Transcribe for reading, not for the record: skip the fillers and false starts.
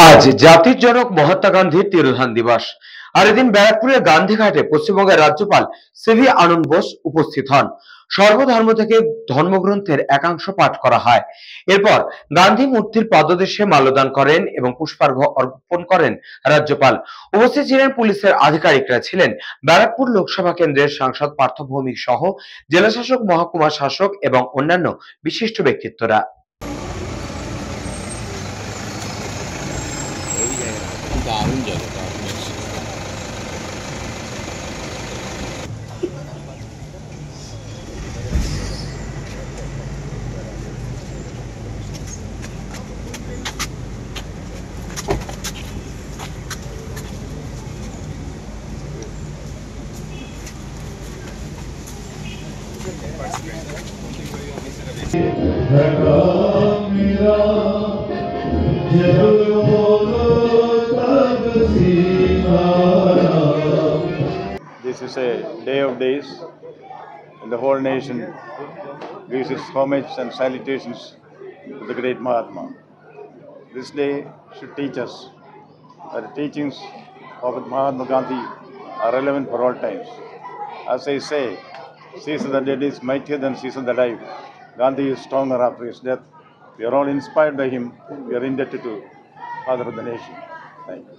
আজ জাতির জনক মহাত্মা গান্ধীর তিরোধান দিবস। আর এদিন ব্যারাকপুরের গান্ধীঘাটে পশ্চিমবঙ্গের রাজ্যপাল সিভি আনন্দ বোস উপস্থিত হন। সর্বধর্ম থেকে ধর্মগ্রন্থের একাংশ পাঠ করা হয়। এরপর গান্ধী মূর্তির পাদদেশে মাল্যদান করেন এবং পুষ্পার্ঘ্য অর্পণ করেন রাজ্যপাল। উপস্থিত ছিলেন পুলিশের আধিকারিকরা, ছিলেন ব্যারাকপুর লোকসভা কেন্দ্রের সাংসদ পার্থ ভৌমিক সহ জেলাশাসক, মহকুমা শাসক এবং অন্যান্য বিশিষ্ট ব্যক্তিত্বরা। দারুণ জায়গা, দারুণ লাগছে। This is a day of days, and the whole nation gives its homage and salutations to the great Mahatma. This day should teach us that the teachings of Mahatma Gandhi are relevant for all times. As I say, Caesar the dead is mightier than Caesar the alive. Gandhi is stronger after his death. We are all inspired by him. We are indebted to Father of the nation. Thank you.